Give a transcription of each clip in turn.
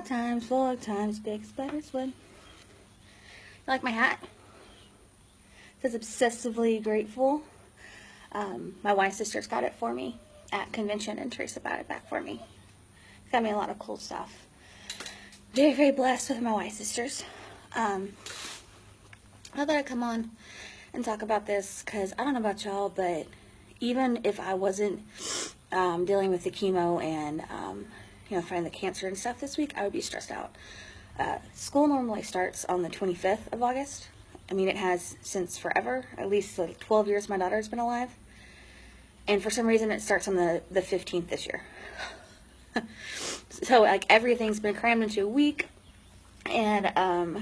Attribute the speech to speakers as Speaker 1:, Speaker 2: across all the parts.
Speaker 1: full of times, big spiders would. You like my hat? It says obsessively grateful. My wife's sister's got it for me at convention, and Teresa bought it back for me. It's got me a lot of cool stuff. Very, very blessed with my wife's sisters. I thought I'd come on and talk about this because I don't know about y'all, but even if I wasn't dealing with the chemo and finding the cancer and stuff this week, I would be stressed out. School normally starts on the 25th of August. I mean, it has since forever. At least like 12 years my daughter's been alive. And for some reason, it starts on the 15th this year. So, like, everything's been crammed into a week. And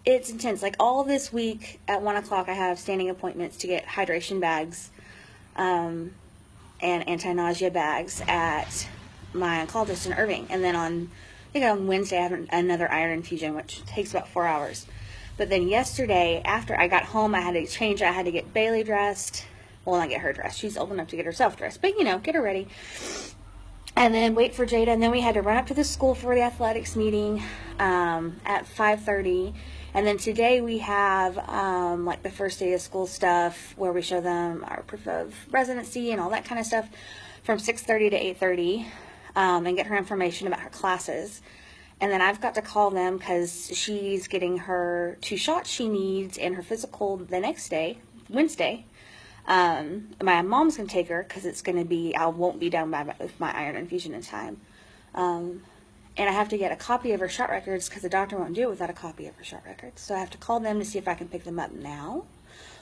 Speaker 1: it's intense. Like, all this week at 1 o'clock, I have standing appointments to get hydration bags and anti-nausea bags at my oncologist in Irving. And then on Wednesday, I have another iron infusion, which takes about 4 hours. But then yesterday, after I got home, I had to change. I had to get Bailey dressed. Well, not get her dressed. She's old enough to get herself dressed. But, get her ready. And then wait for Jada. And then we had to run up to the school for the athletics meeting at 5:30. And then today we have, like, the first day of school stuff where we show them our proof of residency and all that kind of stuff from 6:30 to 8:30 and get her information about her classes. And then I've got to call them because she's getting her 2 shots she needs and her physical the next day, Wednesday. My mom's going to take her because it's going to be, I won't be done with my iron infusion in time. And I have to get a copy of her shot records because the doctor won't do it without a copy of her shot records. So I have to call them to see if I can pick them up now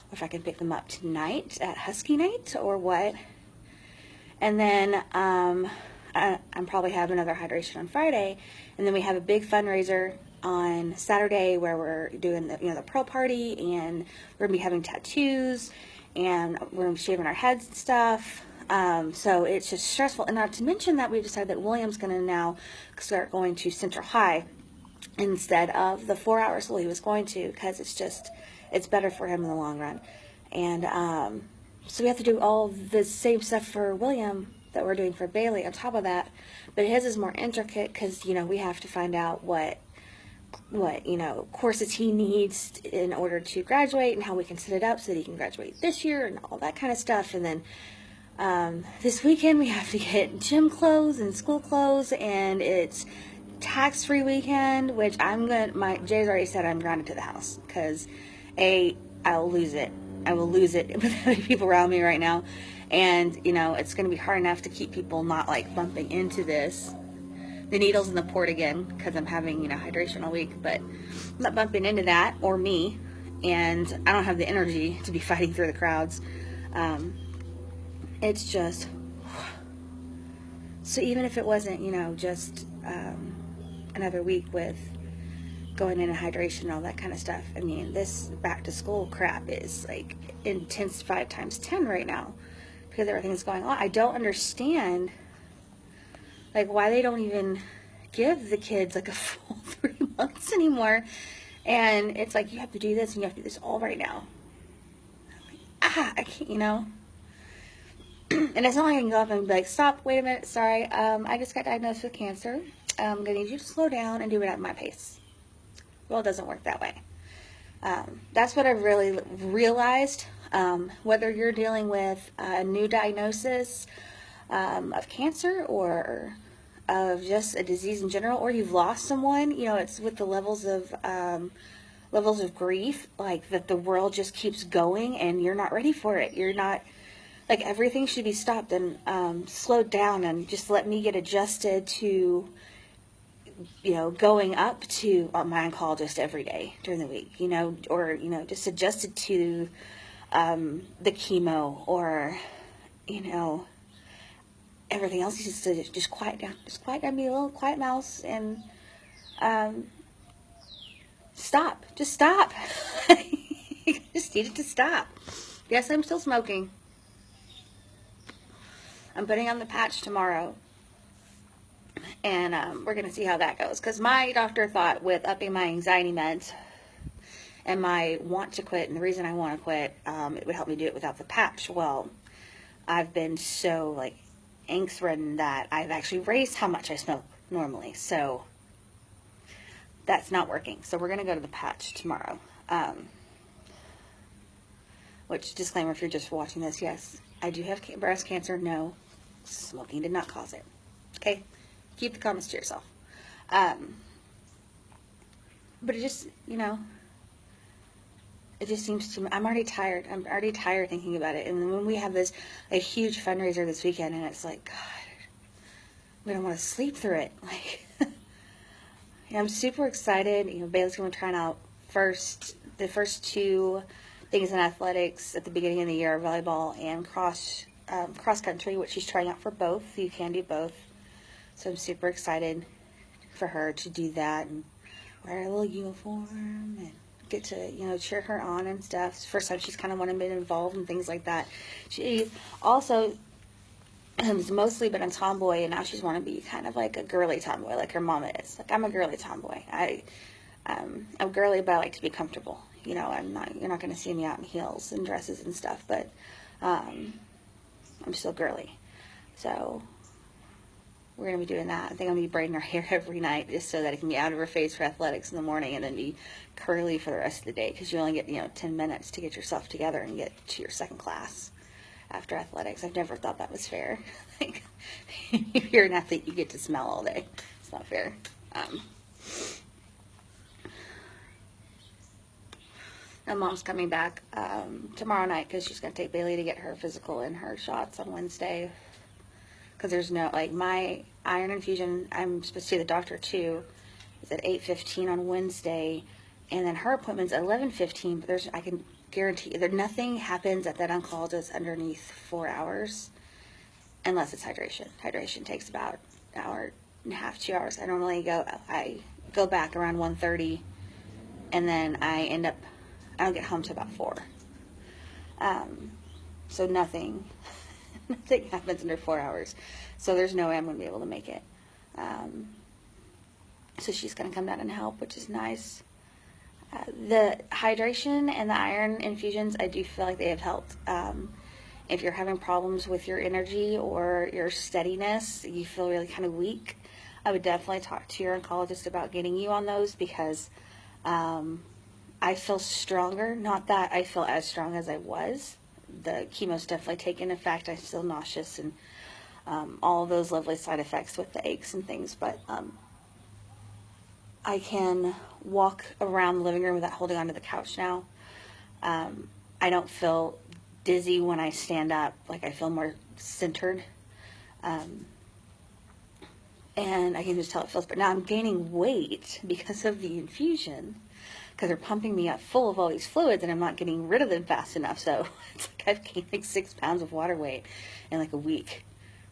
Speaker 1: or if I can pick them up tonight at Husky Night or what. And then I'm probably have another hydration on Friday. And then we have a big fundraiser on Saturday where we're doing the Pearl Party, and we're going to be having tattoos, and we're going to be shaving our heads and stuff. So it's just stressful. And not to mention that we decided that William's going to now start going to Central High instead of the 4 hours he was going to, because it's better for him in the long run. And so we have to do all the same stuff for William that we're doing for Bailey on top of that. But his is more intricate because, we have to find out what courses he needs in order to graduate and how we can set it up so that he can graduate this year and all that kind of stuff. And then this weekend we have to get gym clothes and school clothes, and it's tax-free weekend, which Jay's already said I'm grounded to the house because I'll lose it. I will lose it with other people around me right now. And, it's going to be hard enough to keep people not, like, bumping into the needles in the port again because I'm having, hydration all week. But I'm not bumping into that or me. And I don't have the energy to be fighting through the crowds. It's just... So even if it wasn't, just another week with going into hydration and all that kind of stuff, I mean, this back-to-school crap is, like, intensified times 10 right now. Because everything's going on. I don't understand, like, why they don't even give the kids, like, a full 3 months anymore. And it's like, you have to do this and you have to do this all right now. Like, I can't, And it's not like I can go up and be like, stop, wait a minute, sorry, I just got diagnosed with cancer. I'm going to need you to slow down and do it at my pace. Well, it doesn't work that way. That's what I've really realized. Whether you're dealing with a new diagnosis of cancer or of just a disease in general, or you've lost someone, it's with the levels of grief, like that the world just keeps going and you're not ready for it. You're not, like, everything should be stopped and slowed down and just let me get adjusted to, going up to my oncologist every day during the week, or, just adjusted to the chemo or, everything else. Just quiet down. Just quiet down, be a little quiet mouse, and stop. Just stop. You just need it to stop. Yes, I'm still smoking. I'm putting on the patch tomorrow. And we're going to see how that goes. Because my doctor thought with upping my anxiety meds and my want to quit, and the reason I want to quit, it would help me do it without the patch. Well, I've been so, like, angst-ridden that I've actually raised how much I smoke normally. So that's not working. So we're going to go to the patch tomorrow. Which, disclaimer, if you're just watching this, yes, I do have breast cancer. No, smoking did not cause it. Okay? Keep the comments to yourself. But it just, it just seems to, I'm already tired. I'm already tired thinking about it. And then when we have a huge fundraiser this weekend, and it's like, God, we don't want to sleep through it. Like, I'm super excited. Bailey's going to try out the first two things in athletics at the beginning of the year, volleyball and cross country, which she's trying out for both. You can do both. So I'm super excited for her to do that and wear a little uniform and get to, cheer her on and stuff. It's the first time she's kind of been involved in things like that. She also has mostly been a tomboy, and now she's want to be kind of like a girly tomboy, like her mama is. Like, I'm a girly tomboy. I'm girly, but I like to be comfortable. You're not going to see me out in heels and dresses and stuff, but I'm still girly. So we're going to be doing that. I think I'm going to be braiding her hair every night just so that it can be out of her face for athletics in the morning and then be curly for the rest of the day, because you only get 10 minutes to get yourself together and get to your second class after athletics. I've never thought that was fair. Like, if you're an athlete, you get to smell all day. It's not fair. And Mom's coming back tomorrow night because she's going to take Bailey to get her physical and her shots on Wednesday. Because there's no, my iron infusion, I'm supposed to see the doctor too, is at 8:15 on Wednesday. And then her appointment's at 11:15, but I can guarantee you, nothing happens at that oncologist underneath 4 hours unless it's hydration. Hydration takes about an hour and a half, 2 hours. I go back around 1:30, and then I don't get home till about 4. So nothing happens under 4 hours. So there's no way I'm going to be able to make it. So she's going to come down and help, which is nice. The hydration and the iron infusions, I do feel like they have helped. If you're having problems with your energy or your steadiness, you feel really kind of weak, I would definitely talk to your oncologist about getting you on those, because I feel stronger. Not that I feel as strong as I was. The chemo's definitely taken effect. I'm still nauseous and all of those lovely side effects with the aches and things, but I can walk around the living room without holding onto the couch now. I don't feel dizzy when I stand up. Like, I feel more centered. And I can just tell it feels better. Now I'm gaining weight because of the infusion, because they're pumping me up full of all these fluids and I'm not getting rid of them fast enough. So it's like I've gained 6 pounds of water weight in a week.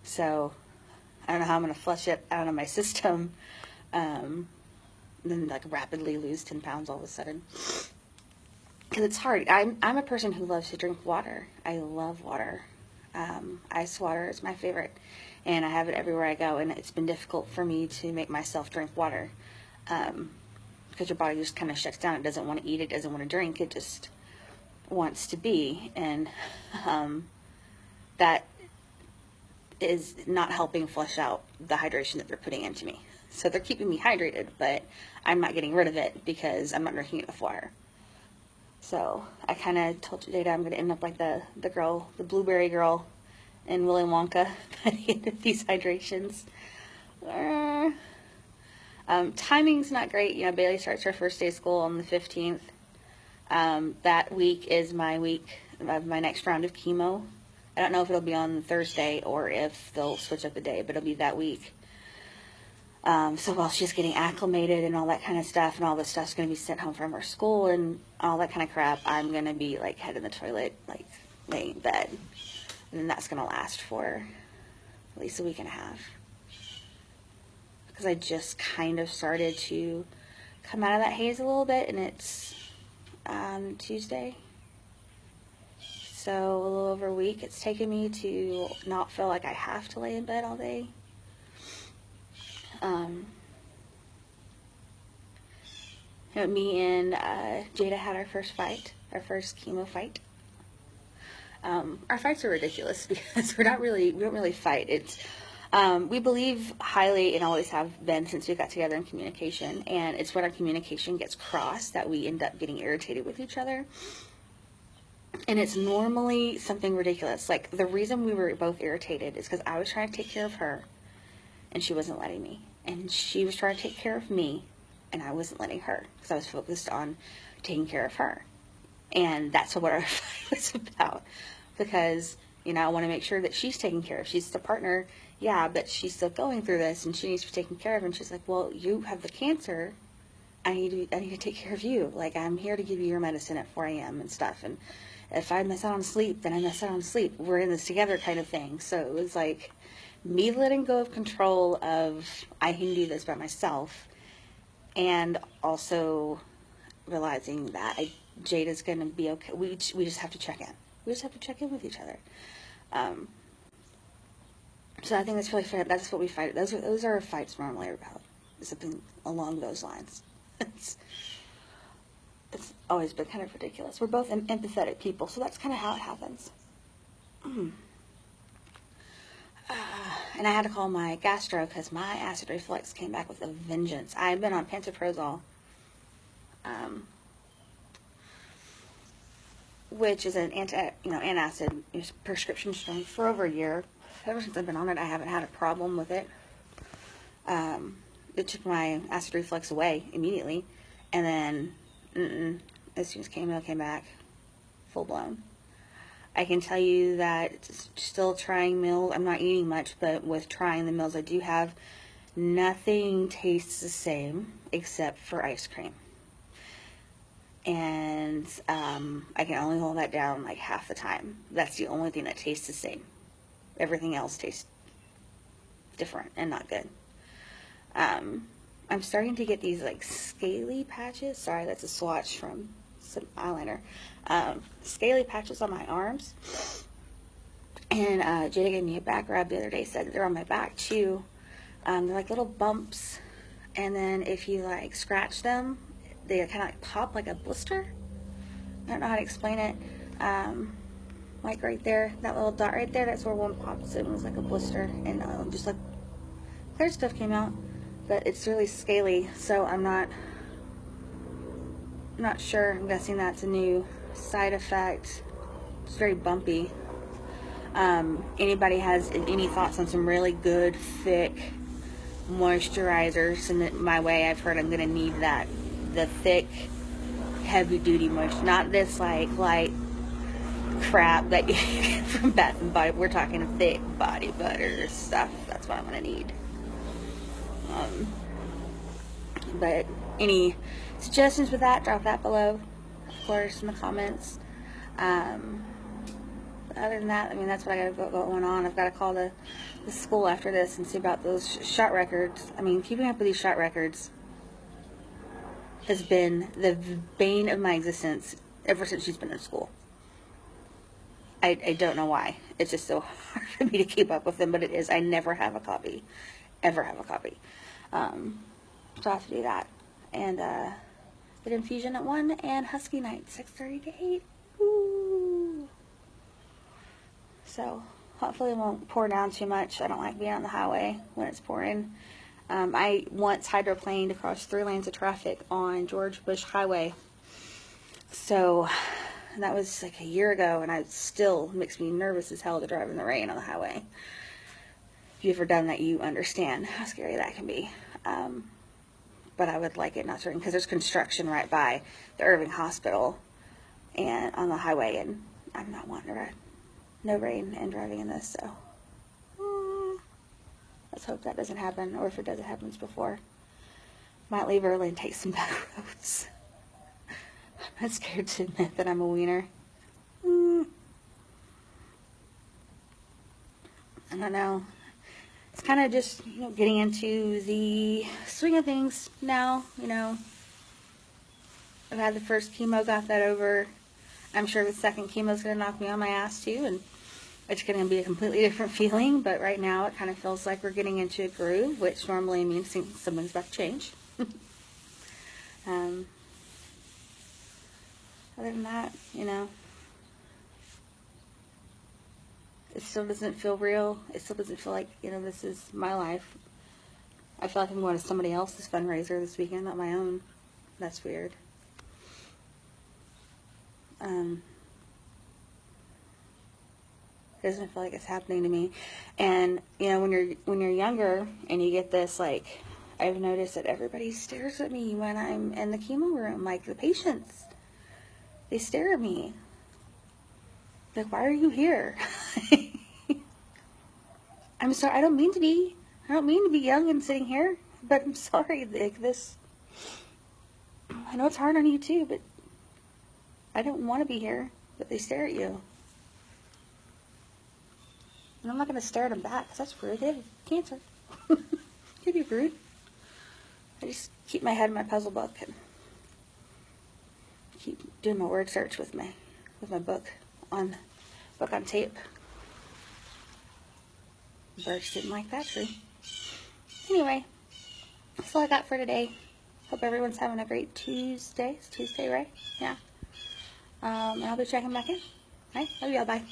Speaker 1: So I don't know how I'm going to flush it out of my system. Then rapidly lose 10 pounds all of a sudden, because it's hard. I'm a person who loves to drink water. I love water. Ice water is my favorite, and I have it everywhere I go, and it's been difficult for me to make myself drink water, because your body just kind of shuts down. It doesn't want to eat, it doesn't want to drink, it just wants to be, and that is not helping flush out the hydration that they're putting into me. So they're keeping me hydrated, but I'm not getting rid of it because I'm not drinking enough water. So I kind of told Jada I'm going to end up like the blueberry girl in Willy Wonka by the end of these hydrations. Timing's not great. Bailey starts her first day of school on the 15th. That week is my week of my next round of chemo. I don't know if it'll be on Thursday or if they'll switch up the day, but it'll be that week. So while she's getting acclimated and all that kind of stuff, and all this stuff's going to be sent home from her school and all that kind of crap, I'm going to be head in the toilet, laying in bed. And then that's going to last for at least a week and a half. Because I just kind of started to come out of that haze a little bit, and it's Tuesday. So a little over a week it's taken me to not feel like I have to lay in bed all day. Me and Jada had our first chemo fight. Our fights are ridiculous because we don't really fight. It's We believe highly and always have been since we got together in communication, and it's when our communication gets crossed that we end up getting irritated with each other. And it's normally something ridiculous. Like, the reason we were both irritated is because I was trying to take care of her and she wasn't letting me, and she was trying to take care of me and I wasn't letting her because I was focused on taking care of her. And that's what our fight was about, because, you know, I want to make sure that she's taken care of. She's the partner, yeah, but she's still going through this and she needs to be taken care of. And she's like, well, you have the cancer. I need to take care of you. Like, I'm here to give you your medicine at 4 a.m. and stuff. And if I miss out on sleep, then I miss out on sleep. We're in this together kind of thing. So it was like me letting go of control of, I can do this by myself, and also realizing that Jada's going to be okay. We just have to check in. We just have to check in with each other. So I think that's really fair. That's what we fight. Those are our fights normally about. Something along those lines. It's always been kind of ridiculous. We're both empathetic people, so that's kind of how it happens. And I had to call my gastro because my acid reflux came back with a vengeance. I've been on pantoprazole, which is an antacid prescription strength, for over a year. Ever since I've been on it, I haven't had a problem with it. It took my acid reflux away immediately, and then as soon as chemo came back, full blown. I can tell you that still trying meals, I'm not eating much, but with trying the meals I do have, nothing tastes the same except for ice cream. And I can only hold that down like half the time. That's the only thing that tastes the same. Everything else tastes different and not good. I'm starting to get these like scaly patches. Sorry, that's a swatch from some eyeliner. Scaly patches on my arms. And Jada gave me a back rub the other day, said that they're on my back too. They're like little bumps. And then if you like scratch them, they kind of like pop like a blister. I don't know how to explain it. Like right there, that little dot right there, that's where one pops. It was like a blister, and just like clear stuff came out, but it's really scaly, so I'm not sure. I'm guessing that's a new side effect. It's very bumpy. Anybody has any thoughts on some really good thick moisturizers? Send it my way. I've heard I'm gonna need that. The thick, heavy duty moisture, not this like light crap that you get from Bath and Body. We're talking thick body butter stuff. That's what I'm gonna need. But any suggestions with that, drop that below, of course, in the comments. Other than that, I mean, that's what I got going on. I've got to call the school after this and see about those shot records. I mean, keeping up with these shot records has been the bane of my existence ever since she's been in school. I don't know why. It's just so hard for me to keep up with them, but it is. I never have a copy. Ever have a copy. So I have to do that. And the infusion at 1 and Husky night, 6:30 to 8. Woo! So hopefully it won't pour down too much. I don't like being on the highway when it's pouring. I once hydroplaned across 3 lanes of traffic on George Bush Highway. So that was like a year ago, and it still makes me nervous as hell to drive in the rain on the highway. If you've ever done that, you understand how scary that can be. But I would like it not to rain, because there's construction right by the Irving Hospital and on the highway, and I'm not wanting to ride no rain and driving in this, so let's hope that doesn't happen, or if it does, it happens before. Might leave early and take some back roads. I'm not scared to admit that I'm a wiener. I don't know. It's kind of just, getting into the swing of things now, I've had the first chemo, got that over. I'm sure the second chemo is going to knock me on my ass too, and it's going to be a completely different feeling, but right now it kind of feels like we're getting into a groove, which normally means something's about to change. Other than that, It still doesn't feel real. It still doesn't feel like, you know, this is my life. I feel like I'm going to somebody else's fundraiser this weekend, not my own. That's weird. It doesn't feel like it's happening to me. And, you know, when you're younger and you get this, like, I've noticed that everybody stares at me when I'm in the chemo room. Like, the patients, they stare at me. Like, why are you here? I'm sorry, I don't mean to be young and sitting here, but I'm sorry, like, this, I know it's hard on you too, but I don't want to be here, but they stare at you. And I'm not going to stare at them back, because that's rude. They have cancer. Can't be rude. I just keep my head in my puzzle book and keep doing my word search with my book on tape. Birds didn't like that tree. Anyway, that's all I got for today. Hope everyone's having a great Tuesday. It's Tuesday, right? Yeah. And I'll be checking back in. All right, love y'all. Bye.